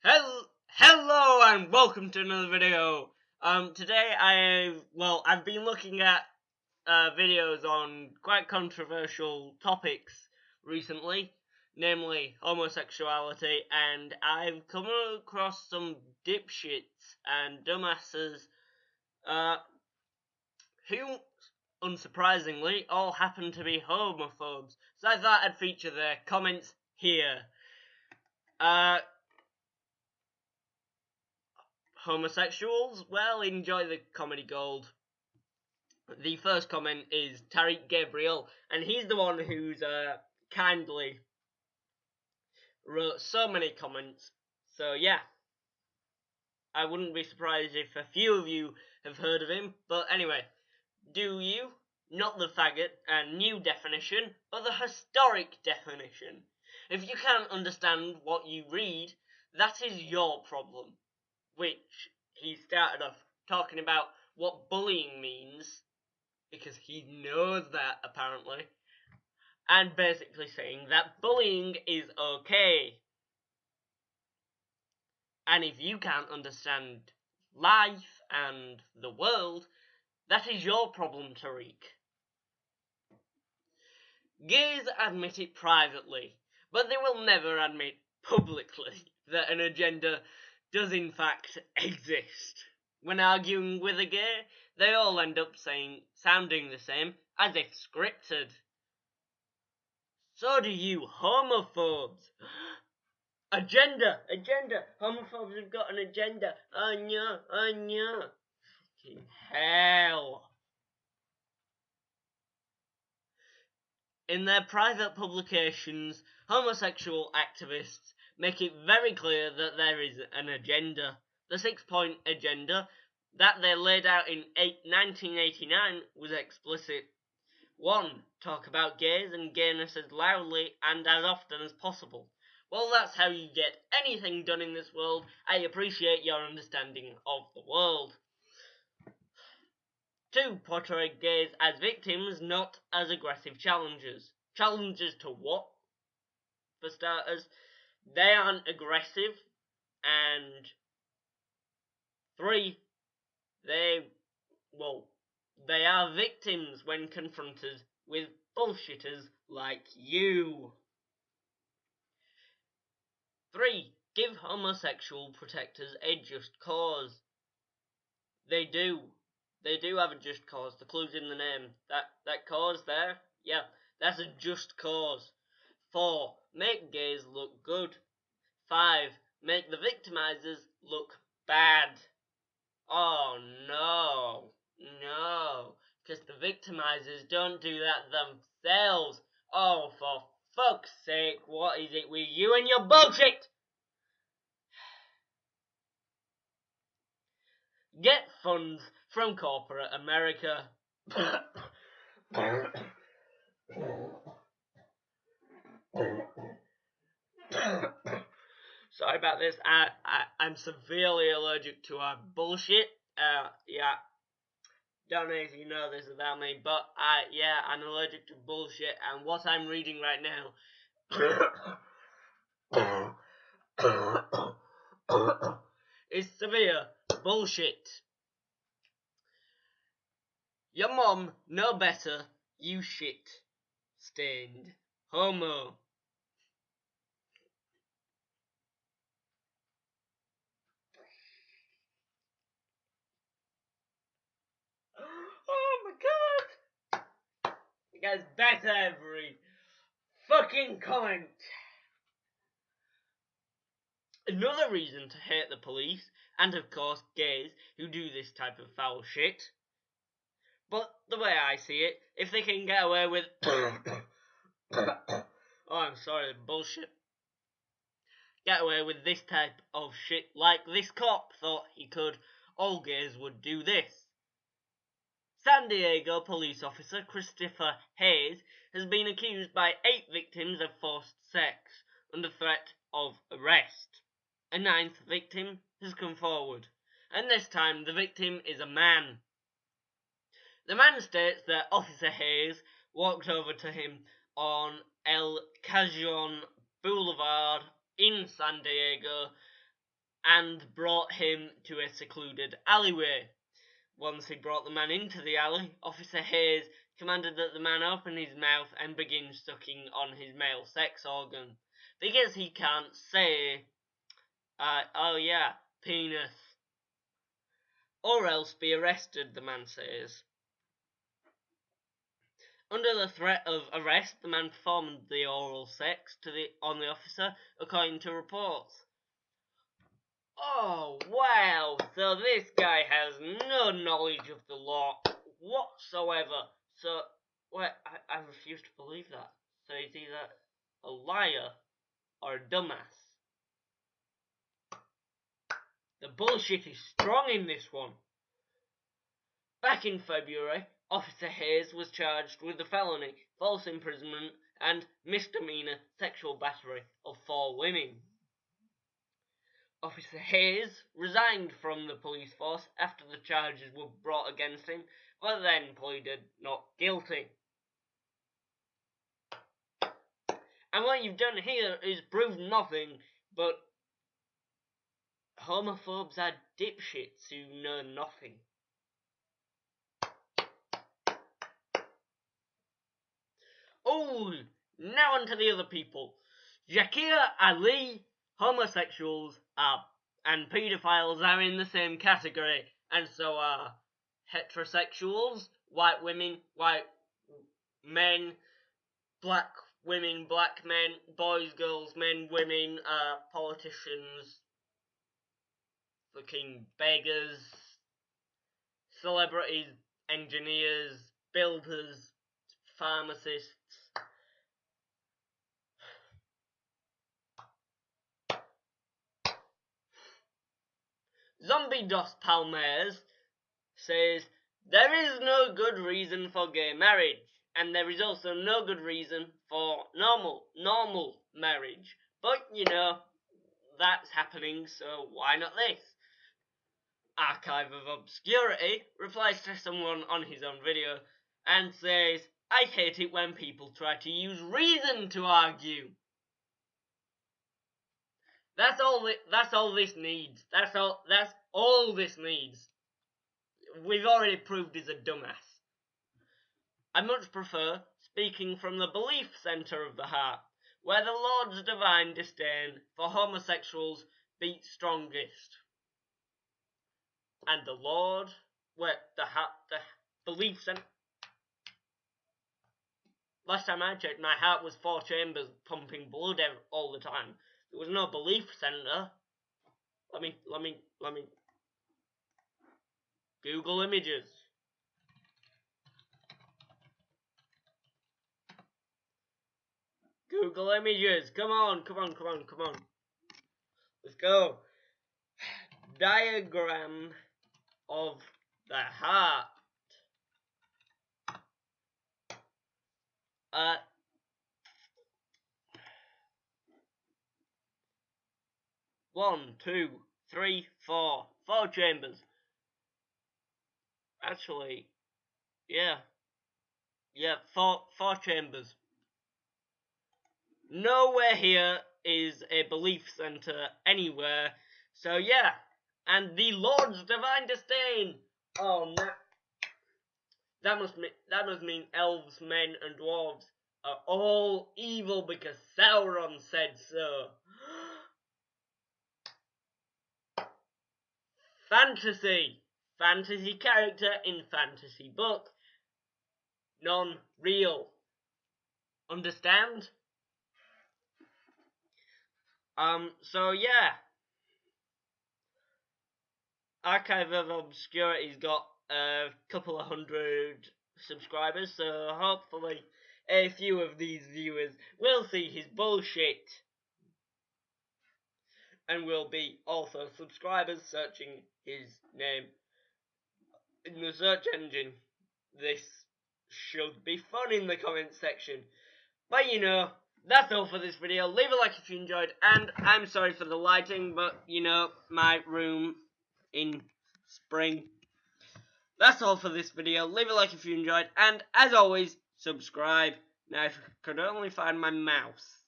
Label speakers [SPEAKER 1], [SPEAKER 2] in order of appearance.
[SPEAKER 1] Hello and welcome to another video. Today I've been looking at videos on quite controversial topics recently, namely homosexuality, and I've come across some dipshits and dumbasses who, unsurprisingly, all happen to be homophobes. So I thought I'd feature their comments here. Homosexuals? Well, enjoy the comedy gold. The first comment is Tariq Gabriel, and he's the one who's kindly wrote so many comments. So yeah, I wouldn't be surprised if a few of you have heard of him. But anyway, do you? Not the faggot and new definition, but the historic definition. If you can't understand what you read, that is your problem. Which he started off talking about what bullying means, because he knows that apparently, and basically saying that bullying is okay. And if you can't understand life and the world, that is your problem, Tariq. Gays admit it privately, but they will never admit publicly that an agenda does in fact exist. When arguing with a gay, they all end up sounding the same, as if scripted. So do you homophobes. Agenda! Homophobes have got an agenda. Oh no. Fucking hell. In their private publications, homosexual activists make it very clear that there is an agenda. The 6-point agenda that they laid out in 1989 was explicit. 1. Talk about gays and gayness as loudly and as often as possible. Well, that's how you get anything done in this world. I appreciate your understanding of the world. 2. Portray gays as victims, not as aggressive challengers. Challengers to what? For starters, they aren't aggressive. And 3, they are victims when confronted with bullshitters like you. 3. Give homosexual protectors a just cause. They do. They do have a just cause. The clue's in the name. That cause there, yeah, that's a just cause. 4. Make gays look good. 5. Make the victimizers look bad. Oh no, because the victimizers don't do that themselves. Oh, for fuck's sake, what is it with you and your bullshit? Get funds from corporate America. Sorry about this. I'm severely allergic to bullshit. Yeah. Don't know if you know this about me, but I'm allergic to bullshit, and what I'm reading right now is severe bullshit. Your mom know better, you shit. Stained. Homo. Oh my god! It gets better every fucking comment. Another reason to hate the police, and of course gays who do this type of foul shit. But the way I see it, if they can get away with oh, I'm sorry, bullshit. Get away with this type of shit like this cop thought he could, all gays would do this. San Diego police officer Christopher Hayes has been accused by 8 victims of forced sex under threat of arrest. A 9th victim has come forward, and this time the victim is a man. The man states that Officer Hayes walked over to him on El Cajon Boulevard in San Diego and brought him to a secluded alleyway. Once he brought the man into the alley, Officer Hayes commanded that the man open his mouth and begin sucking on his male sex organ, because he can't say, oh yeah, penis, or else be arrested, the man says. Under the threat of arrest, the man performed the oral sex on the officer, according to reports. Oh, wow, so this guy has no knowledge of the law whatsoever. So, wait, I refuse to believe that. So he's either a liar or a dumbass. The bullshit is strong in this one. Back in February, Officer Hayes was charged with a felony, false imprisonment, and misdemeanor sexual battery of 4 women. Officer Hayes resigned from the police force after the charges were brought against him, but then pleaded not guilty. And what you've done here is prove nothing, but homophobes are dipshits who know nothing. Oh, now on to the other people. Zakir Ali, homosexuals and paedophiles are in the same category, and so are heterosexuals, white women, white men, black women, black men, boys, girls, men, women, politicians, fucking beggars, celebrities, engineers, builders, pharmacists. Zombie Dos Palmares says, there is no good reason for gay marriage, and there is also no good reason for normal marriage. But, you know, that's happening, so why not this? Archive of Obscurity replies to someone on his own video and says, I hate it when people try to use reason to argue. That's all this needs. That's all this needs. We've already proved he's a dumbass. I much prefer speaking from the belief centre of the heart, where the Lord's divine disdain for homosexuals beats strongest. And the Lord, where the belief centre. Last time I checked, my heart was 4 chambers pumping blood all the time. There was no belief centre. Let me Google images. Google images. Come on. Let's go. Diagram of the heart. 1, 2, 3, 4. 4 chambers. Actually, yeah, 4 chambers. Nowhere here is a belief centre anywhere. So yeah, and the Lord's divine disdain. Oh, that must mean elves, men, and dwarves are all evil because Sauron said so. Fantasy character in fantasy book. Non-real. Understand? So yeah. Archive of Obscurity's got a couple of 100 subscribers, so hopefully a few of these viewers will see his bullshit. And will be also subscribers searching his name in the search engine. This should be fun in the comment section. But you know, that's all for this video. Leave a like if you enjoyed, and I'm sorry for the lighting, but you know, my room in spring. That's all for this video. Leave a like if you enjoyed, and as always, subscribe. Now if I could only find my mouse.